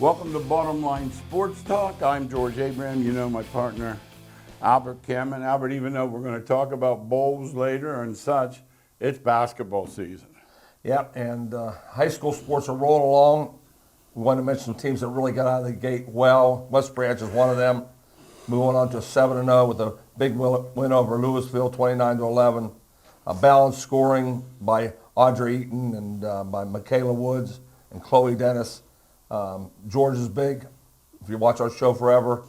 Welcome to Bottom Line Sports Talk. I'm George Abraham. You know my partner, Albert Cameron. Albert, even though we're going to talk about bowls later and such, it's basketball season. Yep, and high school sports are rolling along. We want to mention some teams that really got out of the gate well. West Branch is one of them. Moving on to 7-0 with a big win over Louisville, 29-11. A balanced scoring by Audrey Eaton and by Michaela Woods and Chloe Dennis. George is big. If you watch our show forever,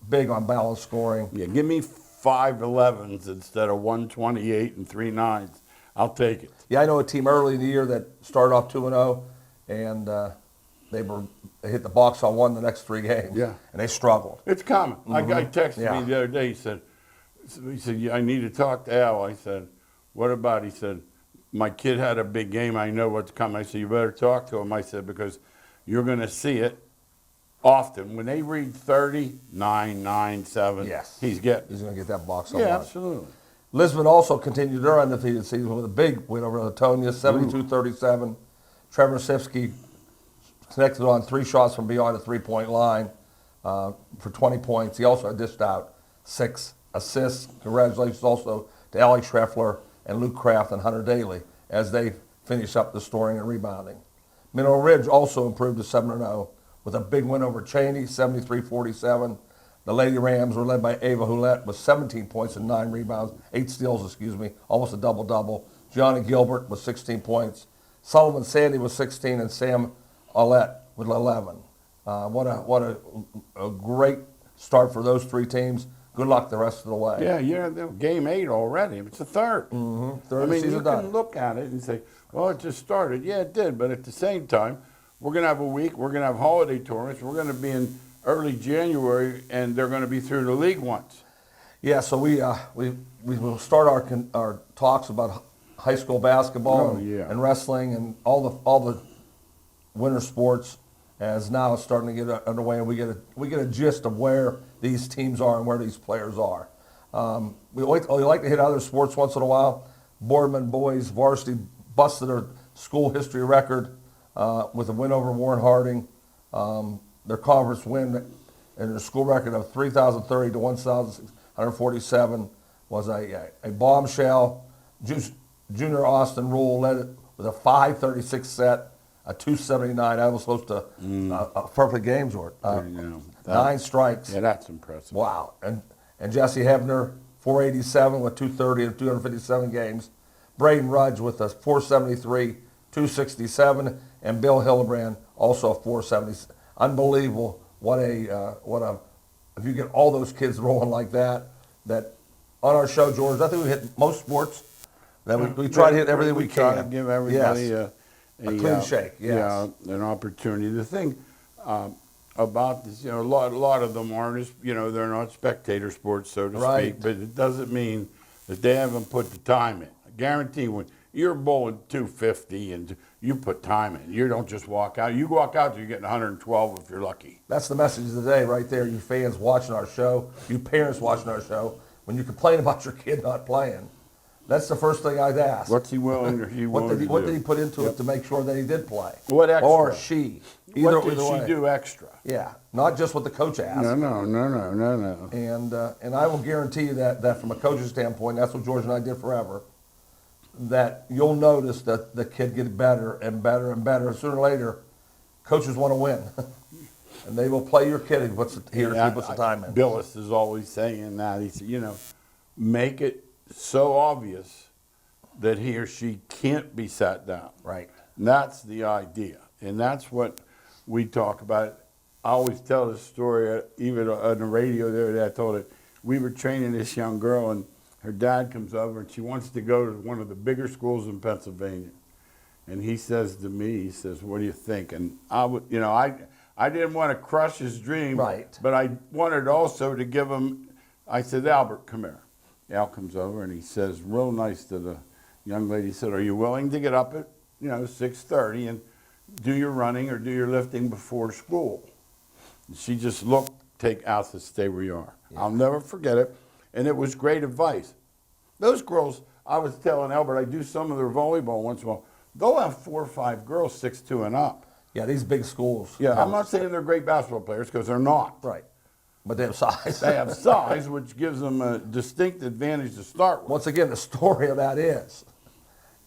big on balanced scoring. Yeah, give me 5 11s instead of 128 and 3 9s. I'll take it. Yeah, I know a team early in the year that started off 2-0, and they hit the box on one the next 3 games. Yeah, and they struggled. It's common. A guy texted me the other day. He said, yeah, I need to talk to Al. I said, what about? He said, my kid had a big game. I know what's coming. I said, you better talk to him. I said, because you're going to see it often. When they read 30, 9, 9, 7, yes, he's going to get that box on one. one. Absolutely. Lisbon also continued their undefeated season with a big win over Latonia, 72-37. Trevor Sifsky connected on 3 shots from beyond the three-point line for 20 points. He also dished out 6 assists. Congratulations also to Allie Schreffler and Luke Kraft and Hunter Daly as they finish up the scoring and rebounding. Mineral Ridge also improved to 7-0 with a big win over Cheney, 73-47. The Lady Rams were led by Ava Hulett with 17 points and 9 rebounds, 8 steals, almost a double-double. Gianna Gilbert with 16 points. Sullivan Sandy with 16 and Sam Aulette with 11. What a great start for those 3 teams. Good luck the rest of the way. Yeah, game 8 already. It's the third. Third I mean, season you done. can look at it and say, well, it just started. Yeah, it did. But at the same time, we're going to have a week. We're going to have holiday tournaments. We're going to be in early January, and they're going to be through the league once. Yeah, so we will start our talks about high school basketball and wrestling and all the winter sports as now it's starting to get underway, and we get a gist of where these teams are and where these players are. We like to hit other sports once in a while. Boardman boys varsity busted their school history record with a win over Warren Harding. Their conference win and their school record of 3,030 to 1,647 was a bombshell. Junior Austin Rule led it with a 536 set, a 279. That was close to a perfect game, George. 9 strikes. Yeah, that's impressive. Wow. And Jesse Hebner, 487 with 230 and 257 games. Braden Rudge with a 473, 267, and Bill Hillebrand also a 470. Unbelievable! What a if you get all those kids rolling like that on our show, George. I think we hit most sports. That we try to hit everything we can. Try to give everybody a clean shake. Yes. Yeah, an opportunity. The thing about this, a lot of them aren't, they're not spectator sports, so to speak. But it doesn't mean that they haven't put the time in. I guarantee when you're bowling 250 and you put time in, you don't just walk out. You walk out, you're getting 112 if you're lucky. That's the message of the day right there. You fans watching our show, you parents watching our show, when you complain about your kid not playing, that's the first thing I'd ask. What's he willing or he willing to do? What did he put into it to make sure that he did play? What extra? Or she. What did she do extra? Yeah, not just what the coach asked. No. And I will guarantee you that from a coach's standpoint, that's what George and I did forever, that you'll notice that the kid gets better and better and better. Sooner or later, coaches want to win. And they will play your kid if he or she puts the time in. Billis is always saying that. He said, make it so obvious that he or she can't be sat down. Right. And that's the idea. And that's what we talk about. I always tell this story, even on the radio the other day, I told it. We were training this young girl, and her dad comes over, and she wants to go to one of the bigger schools in Pennsylvania. And he says to me, what do you think? And I didn't want to crush his dream, but I wanted also to give him, I said, Albert, come here. Al comes over, and he says, real nice to the young lady, he said, are you willing to get up at 6:30 and do your running or do your lifting before school? And she just looked, take Al, said, stay where you are. Yeah. I'll never forget it. And it was great advice. Those girls, I was telling Albert, I do some of their volleyball once in a while. They'll have 4 or 5 girls 6'2" and up. Yeah, these big schools. Yeah, I'm not saying they're great basketball players because they're not. Right. But they have size. They have size, which gives them a distinct advantage to start with. Once again, the story of that is,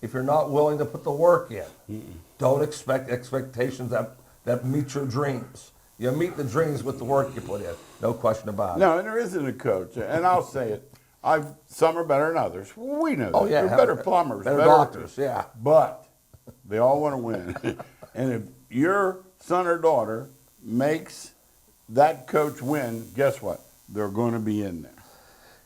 if you're not willing to put the work in, don't expect expectations that meet your dreams. You meet the dreams with the work you put in. No question about it. No, and there isn't a coach, and I'll say it. Some are better than others. We know that. Oh, yeah. They're better plumbers, Better doctors, yeah. But they all want to win. And if your son or daughter makes that coach win, guess what? They're going to be in there.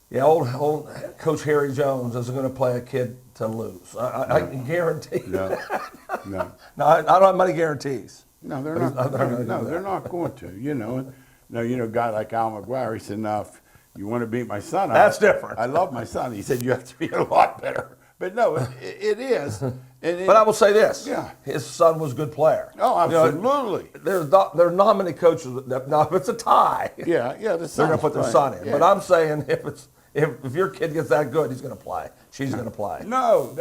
Yeah, old Coach Harry Jones isn't going to play a kid to lose. I can guarantee No, that. no. No, I don't have many guarantees. No, they're But not. they're not gonna do No, that. they're not going to. You know, a guy like Al McGuire, he said, "Now, if you want to beat my son, That's different. I love my son." He said, "You have to be a lot better." But no, it is. But I will say this: Yeah. his son was a good player. Oh, You know, absolutely. there are not many coaches that now if it's a tie, Yeah, the they're going to son's put their playing. son in. Yeah. But I'm saying if your kid gets that good, he's going to play. She's going to play. No,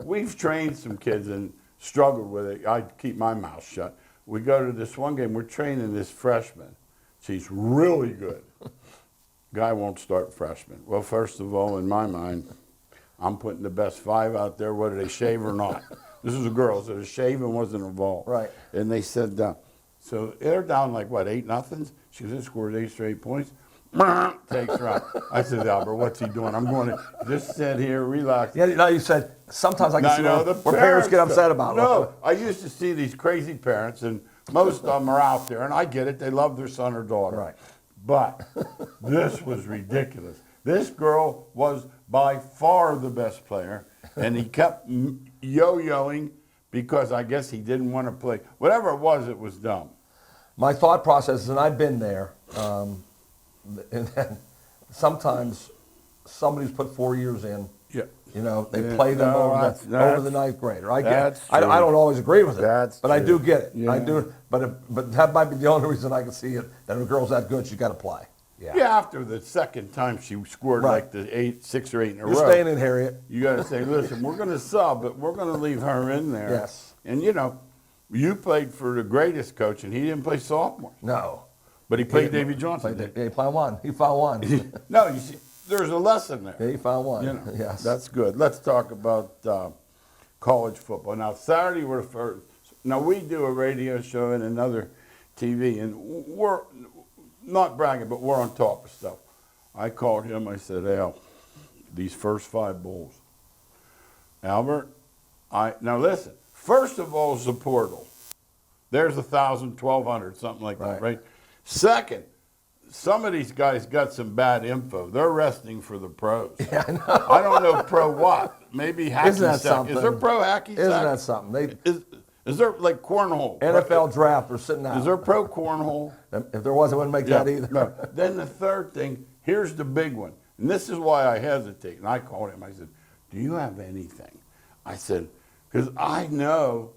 we've trained some kids and struggled with it. I keep my mouth shut. We go to this one game. We're training this freshman. She's really good. Guy won't start freshman. Well, first of all, in my mind, I'm putting the best 5 out there, whether they shave or not. This is a girl, so the shaving wasn't involved. Right. And they said, so they're down like, what, 8-0? She goes, they scored 8 straight points. Takes her out. I said, Albert, what's he doing? I'm going to just sit here, relax. Yeah, you said sometimes I can see where parents get upset about it. No, I used to see these crazy parents, and most of them are out there, and I get it. They love their son or daughter. Right. But this was ridiculous. This girl was by far the best player, and he kept yo-yoing because I guess he didn't want to play. Whatever it was dumb. My thought process is, and I've been there, and then sometimes somebody's put 4 years in. Yeah. You know, they Yeah, play them no, over the that's- ninth grader. I get that's it. I true. don't always agree with it, That's but I do true. get it. Yeah. I do. But that might be the only reason I can see it, that if a girl's that good, she's got to play. Yeah, after the second time she scored Right. like the 6 or 8 in a You're row. staying in, Harriet. You got to say, listen, we're going to sub, but we're going to leave her in there. Yes. And you played for the greatest coach, and he didn't play sophomore, No. but he played Davy Johnson. He found one. He found one. No, you see, there's a lesson there. Yeah, he found one. You know, Yes. That's good. Let's talk about college football. Now, Saturday we're first. Now, we do a radio show and another TV, and we're not bragging, but we're on top of stuff. I called him. I said, Al, these first 5 bowls. Albert, now listen. First of all is the portal. There's 1,000, 1,200, something like that, right? Second, some of these guys got some bad info. They're resting for the pros. Yeah, I know. I don't know pro what. Maybe hacky Isn't that sack. something? Is there pro hacky Isn't sack? that something? Is there like cornhole? NFL draft are sitting out. Is there pro cornhole? If there was, I wouldn't make that either. No. Then the third thing, here's the big one. And this is why I hesitate. And I called him. I said, do you have anything? I said, because I know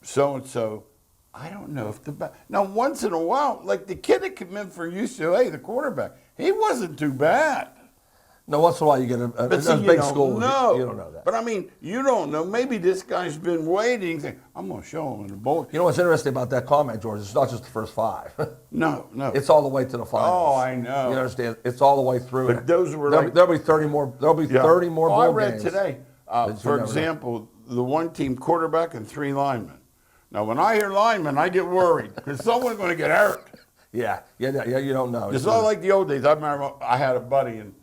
so-and-so, I don't know if now once in a while, like the kid that came in for UCLA, the quarterback, he wasn't too bad. No, once in a while you get a But see, big school. You don't know that. But I mean, you don't know. Maybe this guy's been waiting. Saying, I'm going to show him in the bowl. You know what's interesting about that comment, George? It's not just the first 5. No. It's all the way to the finals. Oh, I know. You understand? It's all the way through. But those were there'll be 30 more. There'll be 30 more bowl I read games. today, That you for never know. example, the one team quarterback and 3 linemen. Now, when I hear linemen, I get worried because someone's going to get hurt. Yeah. You don't know. It's not like the old days. I remember I had a buddy, and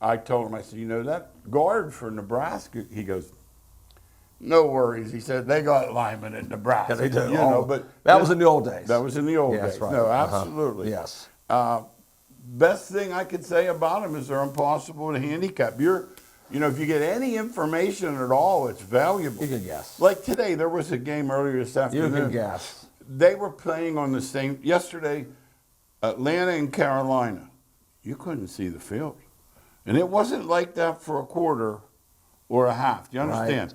I told him, I said, that guard for Nebraska, he goes, no worries. He said, they got linemen in Nebraska. Yeah, they do. But that was in the old days. That was in the old Yes, days. right. No, Uh-huh. absolutely. Yes. Best thing I could say about them is they're impossible to handicap. If you get any information at all, it's valuable. You can guess. Like today, there was a game earlier this You afternoon. can guess. They were playing on the same, yesterday, Atlanta and Carolina. You couldn't see the field. And it wasn't like that for a quarter or a half. Do you understand?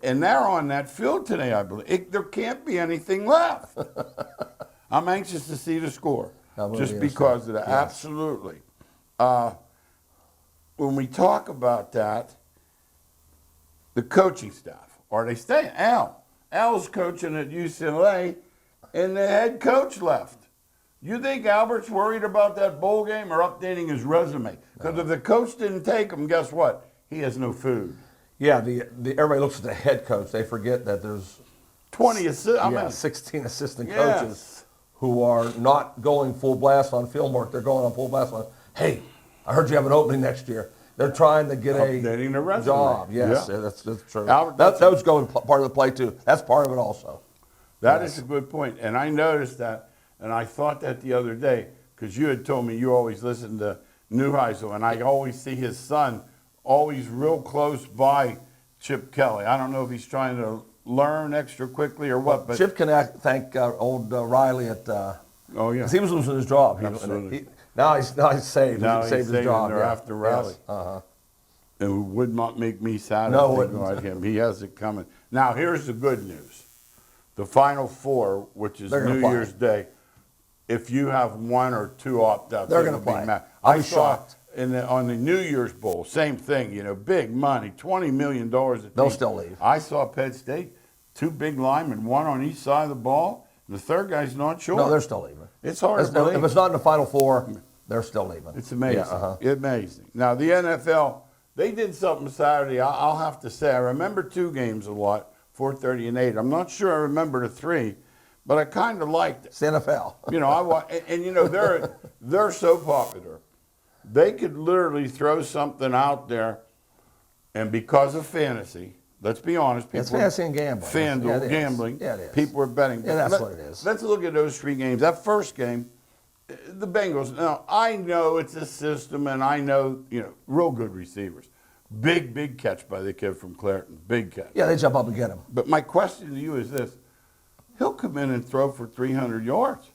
And they're on that field today, I believe. There can't be anything left. I'm anxious to see the score. Just because of that. Yes. Absolutely. When we talk about that, the coaching staff, are they staying? Al's coaching at UCLA, and the head coach left. You think Albert's worried about that bowl game or updating his resume? Because if the coach didn't take him, guess what? He has no food. Yeah, everybody looks at the head coach. They forget that there's 16 assistant coaches who are not going full blast on film work. They're going on full blast on, hey, I heard you have an opening next year. They're trying to get updating the resume. Job. Yes, yeah. That's true. Albert, that was going part of the play too. That's part of it also. That is a good point. And I noticed that, and I thought that the other day, because you had told me you always listen to Neuheisel, and I always see his son always real close by Chip Kelly. I don't know if he's trying to learn extra quickly or what. But Chip can thank old Riley at. Oh yeah, 'cause he was losing his job. Absolutely. Now he's saved. Now he saved his job. They're after Riley. Yes. It would not make me sad No, if it they wouldn't. got him. He has it coming. Now here's the good news: the Final Four, which is They're gonna New play. Year's Day. If you have one or two opt-outs, They're it gonna would be play. mad. I'll I be saw shocked. on the New Year's Bowl, same thing. You know, big money, $20 million. They'll still leave. I saw Penn State, two big linemen, one on each side of the ball. The third guy's not sure. No, they're still leaving. It's hard to believe. If it's not in the Final Four, they're still leaving. It's amazing. Yeah, Amazing. Now, the NFL, they did something Saturday. I'll have to say, I remember two games a lot, 4:30 and 8. I'm not sure I remember the three, but I kind of liked it. It's the NFL. You know, and you know, they're so popular. They could literally throw something out there, and because of fantasy, let's be honest, people It's fantasy and gambling. FanDuel, Yeah, it is. gambling. Yeah, it is. People are betting. Yeah, that's what it is. Let's look at those three games. That first game, the Bengals. Now I know it's a system, and I know real good receivers. Big catch by the kid from Clareton. Big catch. Yeah, they jump up and get him. But my question to you is this: he'll come in and throw for 300 yards.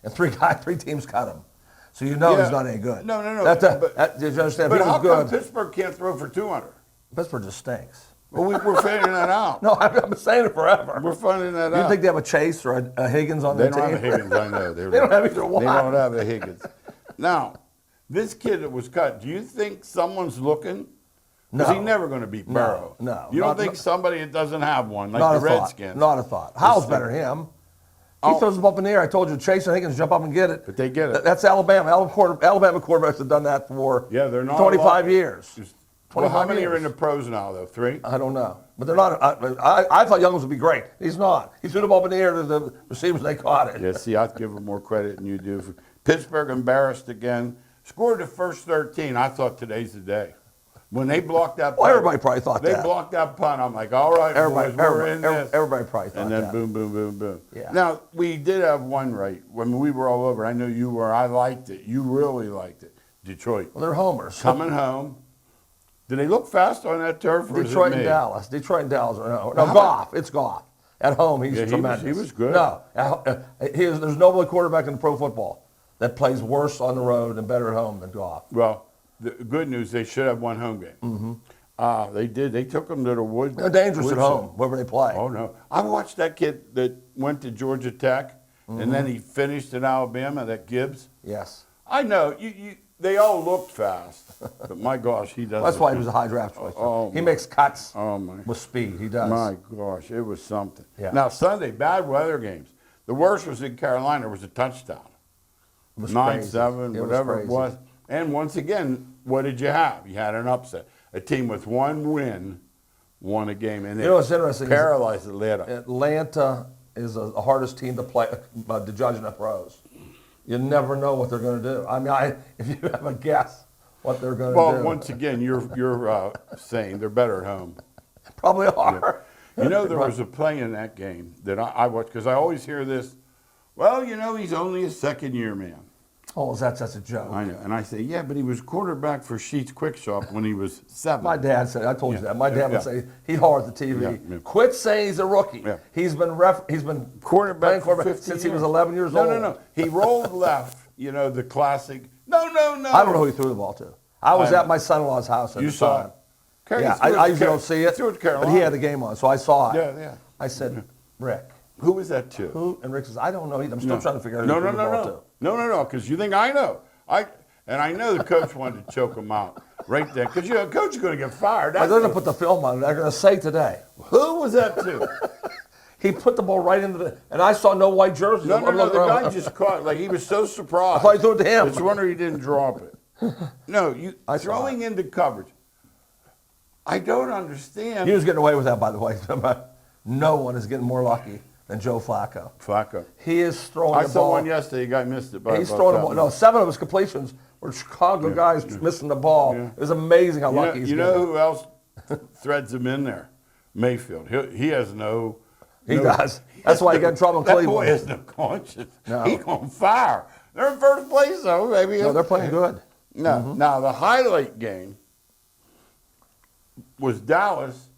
And three teams cut him. So you know Yeah. he's not any good. No. Did you understand? But If he how was come good, Pittsburgh can't throw for 200? Pittsburgh just stinks. Well, we're figuring that out. No, I've been saying it forever. We're finding that You out. think they have a Chase or a Higgins on They their don't team? have a Higgins, I know. They don't have either one. They don't have a Higgins. Now, this kid that was cut, do you think someone's looking? Because No. he's never going to beat Burrow. No. You don't Not- think somebody that doesn't have one, like Not the a thought. Redskins? Not a thought. Howell's better than him. He throws them up in the air. I told you, Chase and Higgins jump up and get it. But they get it. That's Alabama. Alabama quarterbacks have done that for Yeah, they're not 25 years. Well, how 25 many are years. in the pros now, though? 3? I don't know. But they're not. I thought Youngles would be great. He's not. He threw the ball up in the air to the receivers and they caught it. Yeah, see, I'd give them more credit than you do. Pittsburgh embarrassed again. Scored the first 13. I thought today's the day. When they blocked that punt. Well, everybody probably thought they that. blocked that punt. I'm like, all right, boys, we're in this. Everybody probably thought And then that. boom, boom, boom, boom. Yeah. Now, we did have one right. When we were all over, I know you were. I liked it. You really liked it. Detroit. Well, they're homers. Coming home. Do they look fast on that turf? Or Detroit is it and me? Dallas. Detroit and Dallas. No, How Goff. It's Goff. At home, he's Yeah, he tremendous. was good. No, there's no other quarterback in pro football that plays worse on the road and better at home than Goff. Well, the good news, they should have one home game. Mm-hmm. They did. They took them to the woods. They're dangerous at home, wherever they play. Oh, no. I watched that kid that went to Georgia Tech, and then he finished at Alabama, that Gibbs. Yes. I know. They all looked fast, but my gosh, he does. That's why he was a high draft choice. Oh, he makes cuts Oh, my. with speed. He does. My gosh, it was something. Yeah. Now, Sunday, bad weather games. The worst was in Carolina. It was a touchdown. It was 9-7, crazy. whatever it crazy. was. And once again, what did you have? You had an upset. A team with one win won a game. And You know what's interesting is- paralyzed Atlanta. Atlanta is the hardest team to play to judge in the pros. You never know what they're going to do. I mean, if you have a guess what they're going to Well, do, once again, you're saying they're better at home. probably are. You know, there was a play in that game that I watched, because I always hear this, well, he's only a second-year man. Oh, that's a joke. I know. And I say, yeah, but he was quarterback for Sheets Quick Shop when he was 7. My dad said, I told you Yeah. that. My dad Yeah. would say, he'd holler at the TV, Yeah. quit saying he's a rookie. Yeah. He's been Quarterback playing for quarterback 15 since he was years. 11 years old. No. He rolled left, the classic, no. I don't know who he threw the ball to. I was I- at my son-in-law's house at You the saw time. it? Yeah, I usually don't see it, Threw it to but Carolina. he had the game on, so I saw it. Yeah. I said, Rick, Who was that to? who? And Rick says, I don't know either. I'm still trying to figure out who No, he threw the ball to. No, because you think I know. I know the coach wanted to choke him out right there, because coach is going to get fired. They're going to put the film on. They're going to say today. Who was that to? He put the ball right into the, and I saw no white jerseys. No, I'm the looking around. guy just caught. Like he was so surprised. I thought he threw it to him. It's a wonder he didn't drop it. No, throwing into coverage. I don't understand. He was getting away with that, by the way. No one is getting more lucky than Joe Flacco. Flacco. He is throwing I the saw ball. one yesterday. The guy missed it. He's throwing the ball. No, 7 of his completions were Chicago guys missing the ball. Yeah. It was amazing how lucky he's You know who else threads him in there? Mayfield. He has no. He does. That's why he got in trouble in That Cleveland. boy has no conscience. No. He's on fire. They're in first place, though, maybe. No, they're playing good. No. Now, the highlight game was Dallas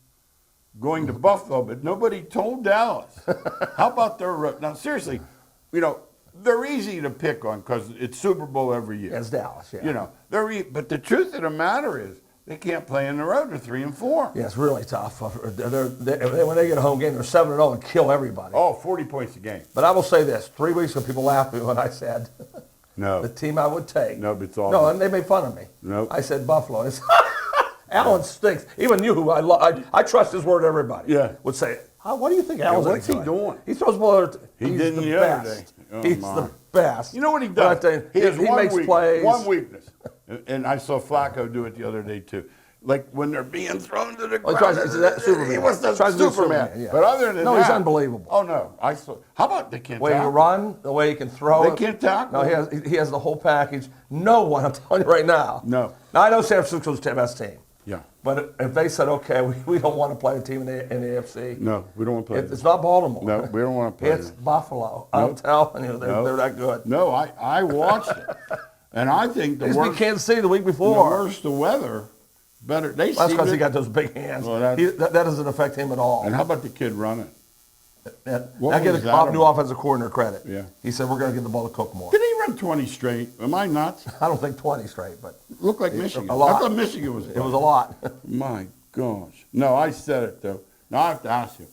going to Buffalo, but nobody told Dallas. How about their... Now, seriously, they're easy to pick on because it's Super Bowl every year. It's Dallas, yeah. But the truth of the matter is they can't play in the road. They're 3-4. Yeah, it's really tough. When they get a home game, they're 7-0 and kill everybody. Oh, 40 points a game. But I will say this. 3 weeks ago, people laughed at me when I said No. the team I would take. No, but it's all... No, and they made fun of me. No. I said Buffalo. And it's Allen stinks. Even you, who I trust his word. Everybody would say, what do you think Allen's what's he good? doing? He throws the ball. He He's didn't the the other day. best. Oh, He's my. the best. You know what he But does? he makes plays. One weakness. And I saw Flacco do it the other day, too. Like when they're being thrown to the ground. He was the Superman. Yeah. But other than that. No, he's unbelievable. Oh, no. How about they can't The way he tackle? run, the way he can throw. They can't tackle. No, he has the whole package. No one, I'm telling you right now. No. Now, I know San Francisco's the best team. Yeah. But if they said, okay, we don't want to play a team in the AFC. No, we don't want to play. It's not Baltimore. No, we don't want to play. It's Buffalo. I'm telling you, they're that good. No, I watched it. And I think the They worst. beat Kansas City the week The before. worse the weather, better. They That's see because he it. got those big hands. Well, that doesn't affect him at all. And how about the kid running? I give the new offensive coordinator credit. Yeah. He said, we're going to give the ball to Cook more. Did he run 20 straight? Am I nuts? I don't think 20 straight, but Looked like Michigan. a lot. I thought Michigan was. It was a lot. My gosh. No, I said it though. Now I have to ask you.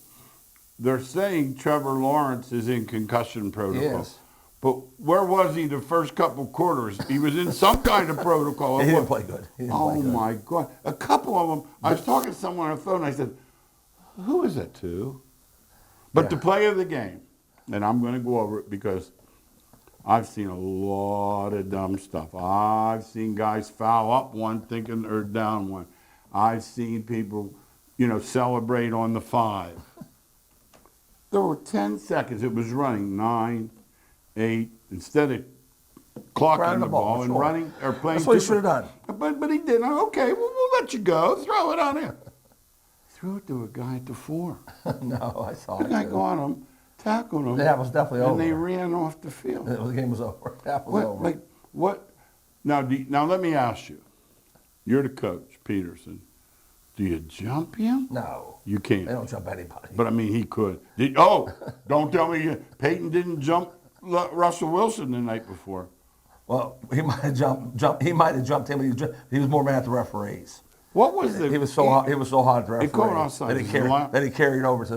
They're saying Trevor Lawrence is in concussion protocol. Yes. But where was he the first couple quarters? He was in some kind of protocol. He didn't play good. Oh my God. A couple of them. I was talking to someone on the phone and I said, who is it to? But the play of the game, and I'm going to go over it because I've seen a lot of dumb stuff. I've seen guys foul up one thinking they're down one. I've seen people, celebrate on the 5. There were 10 seconds. It was running 9, 8, instead of clocking the ball and running or playing. That's what he should have done. But he didn't. Okay, well, we'll let you go. Throw it on him. Threw it to a guy at the 4. No, I saw The it. guy got him, tackled him. That was definitely over. And they ran off the field. The game was over. That was over. What? Now let me ask you. You're the coach, Peterson. Do you jump him? No. You can't. They don't jump anybody. But I mean, he could. Don't tell me Peyton didn't jump Russell Wilson the night before. Well, he might have jumped. He might have jumped him, but he was more mad at the referees. What was the? He was so hot. He was so hot at the He called referees. offside. Then he carried over to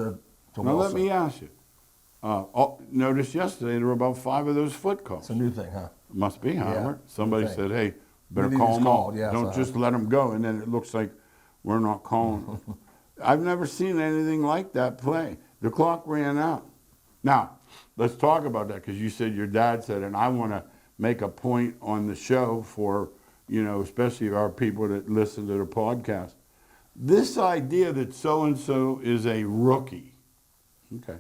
Now Wilson. let me ask you. Notice yesterday there were about 5 of those foot calls. It's a new thing, huh? Must be, Howard. Yeah, Somebody okay. said, hey, better Maybe call it's them all. called, yeah, Don't so- just let them go. And then it looks like we're not calling. I've never seen anything like that play. The clock ran out. Now, let's talk about that because you said your dad said, and I want to make a point on the show for, especially our people that listen to the podcast. This idea that so-and-so is a rookie. Okay.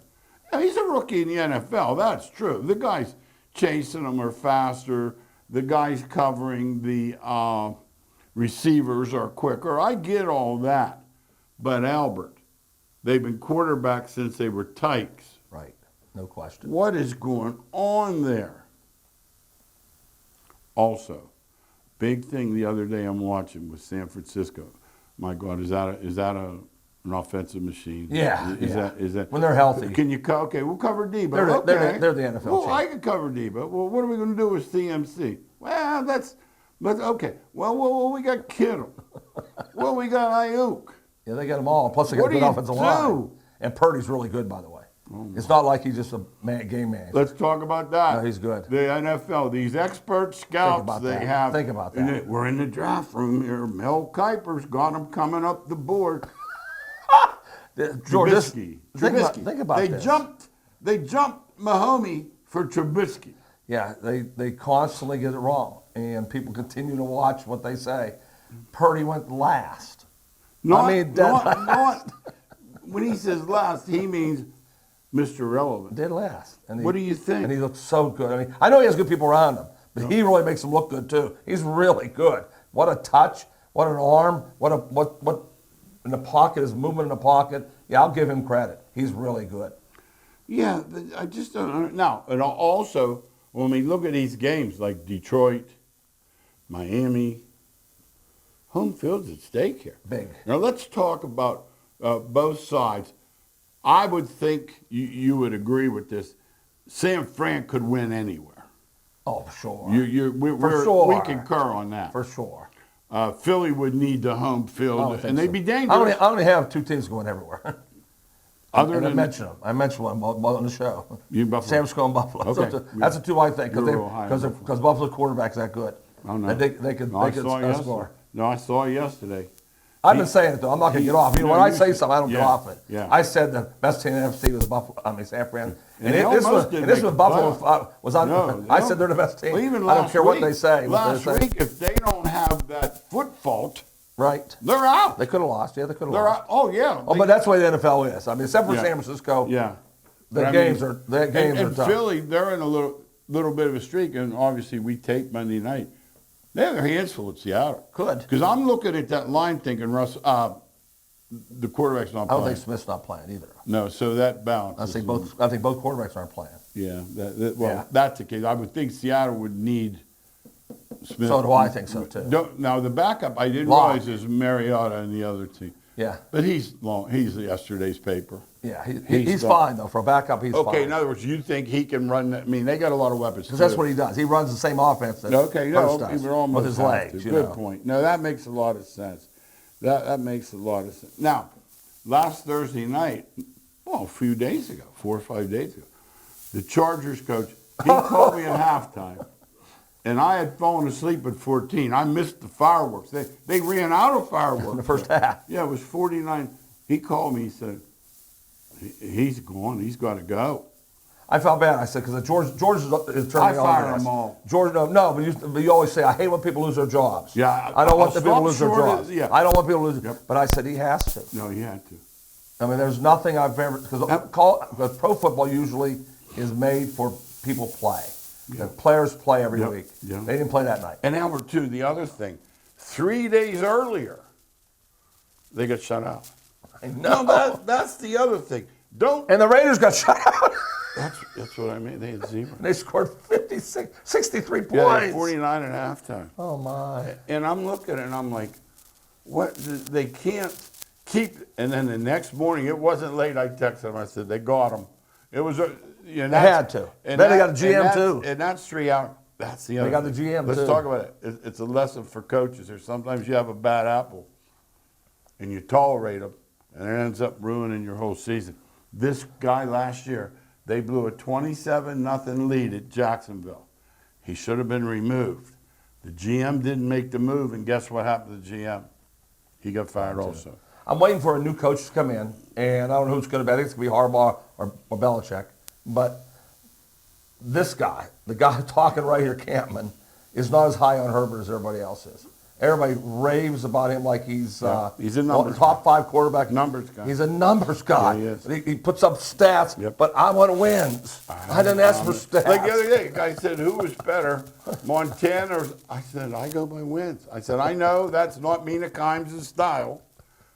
Yeah, he's a rookie in the NFL. That's true. The guys chasing them are faster. The guys covering the receivers are quicker. I get all that. But Albert, they've been quarterbacks since they were tykes. Right. No question. What is going on there? Also, big thing the other day I'm watching was San Francisco. My God, is that an offensive machine? Yeah. Is that when they're healthy? Can you okay? We'll cover Debo. They're the NFL Well, champ. I can cover Debo. Well, what are we going to do with CMC? Well, but okay. Well, we got Kittle. Well, we got Ayuk. Yeah, they got them all. Plus, they got What a good do you offensive do? line. And Purdy's really good, by the way. It's not like he's just a game manager. Let's talk about that. No, he's good. The NFL, these expert scouts they that. have. Think about and that. we're in the draft room here. Mel Kiper's got them coming up the board. George, Trubisky. think about they this. They jumped Mahoning for Trubisky. Yeah, they constantly get it wrong, and people continue to watch what they say. Purdy went last. Dead last. When he says last, he means Mr. Relevant. Dead last. And What do you think? And he looks so good. I know he has good people around him, but he really makes him look good too. He's really good. What a touch! What an arm! What in the pocket, his movement in the pocket. Yeah, I'll give him credit. He's really good. Yeah, I just don't. Now, and also when we look at these games like Detroit, Miami, home field's at stake here. Big. Now let's talk about both sides. I would think you would agree with this. San Fran could win anywhere. Oh, sure. We concur on that. For sure. Philly would need the home field, and they'd be I dangerous. only have two teams going everywhere. Other And I than mentioned them. I mentioned one on the show. You Buffalo. San Francisco and Buffalo. Okay. That's the two I think You're real high on because Buffalo quarterback's that good. Oh, no. And they could I saw yesterday. score. No, I saw yesterday. I've been saying it though. I'm not going to get off. When I say something, I don't get off it. Yeah. I said the best team in the NFC was Buffalo. San Fran. And they almost didn't make was the Buffalo playoffs. was on. No, I said they're the best team. Well, even I don't last care what week- they say. Last week, if they don't have that foot fault, right? they're out. They could have lost. Yeah, they could have They're lost. out. Oh yeah. Oh, but that's the way the NFL is. I mean, except for Yeah. San Francisco. Yeah. The But I games mean, are and tough. Philly, they're in a little bit of a streak, and obviously we tape Monday night. They have their hands full at Seattle. Could. Because I'm looking at that line thinking, Russ, the quarterback's not I don't playing. think Smith's not playing either. No, so that balances. I think both quarterbacks aren't playing. Yeah, Yeah. that's the case. I would think Seattle would need Smith. So do I think so too. Now the backup I didn't Long. realize is Mariota and the other team. Yeah. But he's long. He's yesterday's paper. Yeah, He's he's done. fine though. For a backup, he's fine. Okay, in other words, you think he can run that? I mean, they got a lot of weapons. Because that's what he does. He runs the same offense that Okay, no, Hurst does we're almost with his have legs. to. You Good know. point. No, that makes a lot of sense. That makes a lot of sense. Now, last Thursday night, well, a few days ago, 4 or 5 days ago, the Chargers coach, he called me at halftime, and I had fallen asleep at 14. I missed the fireworks. They ran out of fireworks. In the first half. Yeah, it was 49. He called me. He said, he's gone. He's got to go. I felt bad. I said because George is turning I me fire on. them all. George, no, but you always say I hate when people lose their jobs. Yeah, I don't want I'll the people to stop lose their short of- jobs. yeah. I don't want people to lose. Yep. But I said he has to. No, he had to. I mean, there's nothing I've ever because pro football usually is made for people play. Yeah. The players play every Yep. week. Yeah. They didn't play that night. And Albert, too, the other thing, 3 days earlier, they got shut out. I know. No, that's the other thing. And the Raiders got shut out. That's what I mean. They had zero. They scored 63 points. Yeah, they had 49 at halftime. Oh my! And I'm looking and I'm like, what? They can't keep. And then the next morning, it wasn't late. I texted them. I said they got them. It was. They had to. Then they got a GM too. And that's 3 hours. That's the other. got the thing. GM Let's too. talk about it. It's a lesson for coaches. Or sometimes you have a bad apple, and you tolerate them, and it ends up ruining your whole season. This guy last year, they blew a 27-0 lead at Jacksonville. He should have been removed. The GM didn't make the move, and guess what happened to the GM? He got fired also. I'm waiting for a new coach to come in, and I don't know who's going to be. I think it's going to be Harbaugh or Belichick. But this guy, the guy talking right here, Campman, is not as high on Herbert as everybody else is. Everybody raves about him like he's a numbers top 5 quarterback. Numbers guy. He's a numbers guy. Yeah, he is. He puts up stats, Yep. but I want wins. I didn't ask for stats. Like the other day, a guy said, who was better, Montana or... I said, I go by wins. I said, I know that's not Mina Kimes' style,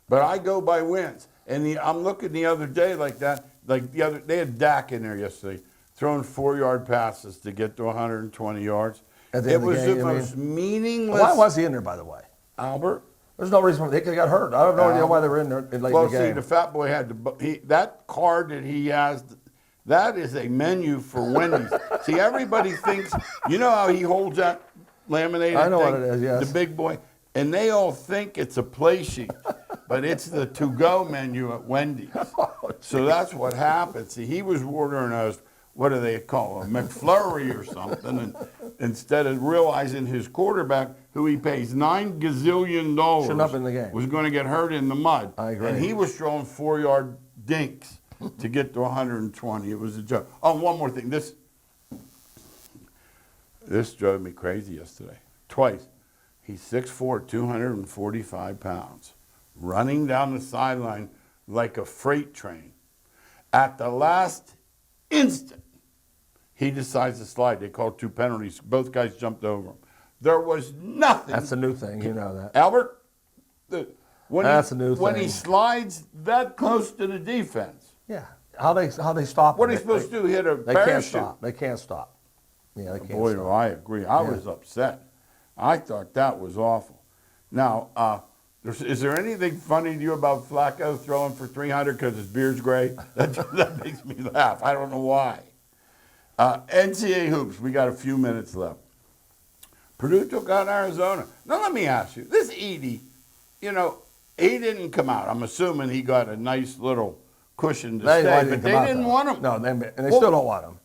but I go by wins. And I'm looking the other day like that, they had Dak in there yesterday, throwing 4-yard passes to get to 120 yards. At the It end of the was game, the I mean. most meaningless... Why was he in there, by the way? Albert? There's no reason they got hurt. I have no idea why they were in there late Well, in the see, game. the fat boy had that card that he has. That is a menu for Wendy's. See, everybody thinks, you know how he holds that laminated I know thing, what it is, yes. the big boy, and they all think it's a play sheet, but it's the to-go menu at Wendy's. So that's what happened. See, he was ordering a, what do they call a McFlurry or something, and instead of realizing his quarterback, who he pays $9 gazillion, Shouldn't have been in the game. was going to get hurt in the mud. I agree. And he was throwing 4-yard dinks to get to 120. It was a joke. Oh, one more thing. This drove me crazy yesterday. Twice. He's 6'4", 245 pounds, running down the sideline like a freight train. At the last instant, he decides to slide. They called 2 penalties. Both guys jumped over him. There was nothing. That's a new thing, you know that. Albert, That's a new when thing. he slides that close to the defense, Yeah. How they stop what him? are they supposed to do? Hit a They parachute? can't stop. They can't stop. Yeah, they can't Boy, stop. do I agree. I was upset. I thought that was awful. Now, is there anything funny to you about Flacco throwing for 300 because his beard's gray? That makes me laugh. I don't know why. NCAA hoops. We got a few minutes left. Purdue took out Arizona. Now let me ask you. This Edey, he didn't come out. I'm assuming he got a nice little cushion to stay, but they didn't want him. No, and they still don't want him.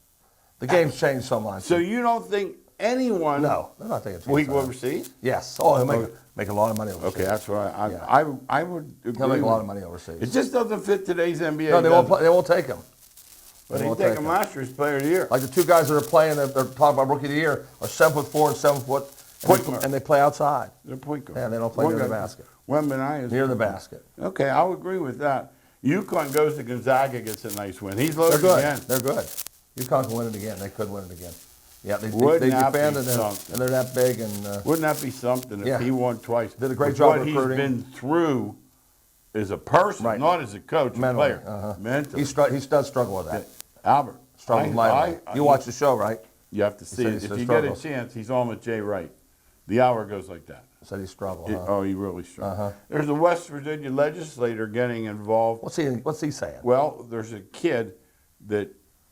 The game's changed so much. So you don't think anyone? No, they're not taking. Will he go overseas? Yes. Oh, he'll make a lot of money overseas. Okay, that's what Yeah. I would agree. He'll make a with. lot of money overseas. It just doesn't fit today's NBA. No, they won't. They won't take him. But They they won't take take him him. last year's Player of the Year. Like the two guys that are playing, they're talking about Rookie of the Year, are 7'4" and 7 foot, Point guard. and they play outside. They're point guard. Yeah, they don't play near the basket. Wembanyama is Near the basket. Okay, I'll agree with that. UConn goes to Gonzaga, gets a nice win. He's They're loaded good. again. They're good. UConn can win it again. They could win it again. Yeah, they Wouldn't that be defend and something? they're that big and Wouldn't that be something if Yeah. he won twice? Did a great With job what recruiting. he's been through as a person, Right. not as a coach, mentally. a player. Mentally. He does struggle with that. Albert. Struggles mightily. You watch the show, right? You have to see said it. he If said you get a struggles. chance, he's on with Jay Wright. The hour goes like that. Said he struggled. Oh, he really struggled. Uh-huh. There's a West Virginia legislator getting involved. What's he saying? Well, there's a kid that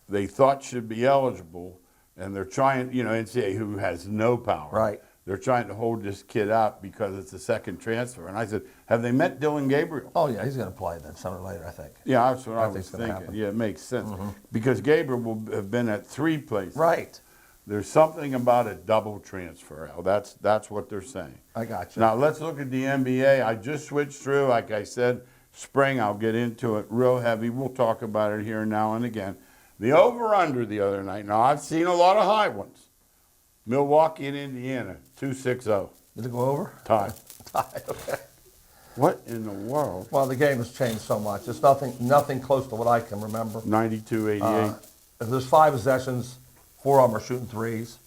they thought should be eligible, and they're trying, NCAA, who has no power. Right. They're trying to hold this kid out because it's a second transfer. And I said, have they met Dylan Gabriel? Oh yeah, he's going to play then sooner or later, I think. Yeah, that's what I think was it's gonna thinking. happen. Yeah, it makes sense. Because Gabriel will have been at 3 places. Right. There's something about a double transfer, Al. That's what they're saying. I got you. Now, let's look at the NBA. I just switched through. Like I said, spring, I'll get into it real heavy. We'll talk about it here now and again. The over-under the other night. Now, I've seen a lot of high ones. Milwaukee and Indiana, 2-6-0. Did it go over? Tie. Okay. What in the world? Well, the game has changed so much. It's nothing close to what I can remember. 92-88. If there's 5 possessions, 4 of them are shooting threes,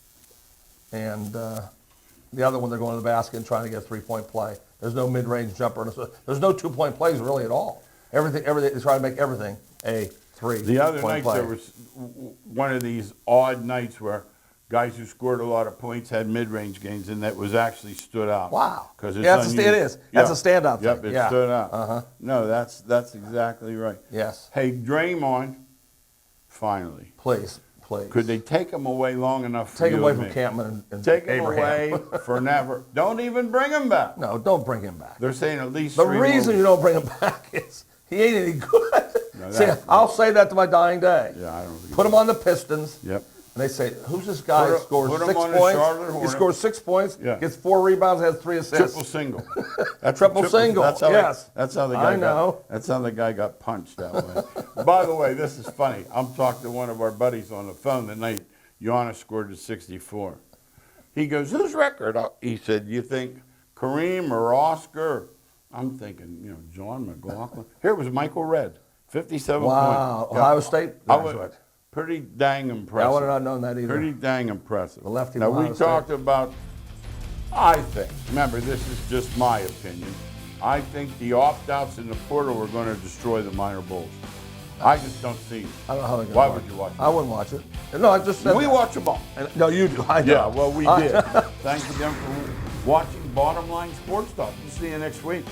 and the other one they're going to the basket and trying to get a 3-point play. There's no mid-range jumper. There's no 2-point plays really at all. Everything. They try to make everything a 3-point The other play. nights, there was one of these odd nights where guys who scored a lot of points had mid-range games, and that was actually stood out. Wow. 'Cause it's Yeah, it unusual. is. That's a standout thing. Yep, it Yeah. stood out. Uh-huh. No, that's exactly right. Yes. Hey, Draymond, finally. Please. Could they take him away long enough for Take you him away and from me? Campman and Take him Abraham. away for never. Don't even bring him back. No, don't bring him back. They're saying at least The 3 reason more. you don't bring him back is he ain't any good. No, See, that- I'll say that to my dying day. Yeah, I don't think Put him on the Pistons. Yep. And they say, who's this guy who scores put him 6 on the points? Charlotte He Hornets. scores 6 points, Yeah. gets 4 rebounds, has 3 assists. Triple single. That's Triple single, That's how yes. That's how the I guy know. That's how the guy got punched that way. By the way, this is funny. I'm talking to one of our buddies on the phone the night Giannis scored at 64. He goes, whose record? He said, you think Kareem or Oscar? I'm thinking, John McLaughlin. Here was Michael Redd, 57 Wow. points. Ohio State I graduate. would, pretty dang impressive. I would have not known that either. Pretty dang impressive. The lefty Now, from we Ohio State. talked about, I think, remember, this is just my opinion. I think the opt-outs in the portal are going to destroy the minor bowls. I just don't see it. I don't know how they're going to Why watch would you watch it? I wouldn't watch it. No, I just said We that. watch them all. No, you do. I know. Yeah, well, we did. Thanks again for watching Bottom Line Sports Talk. We'll see you next week.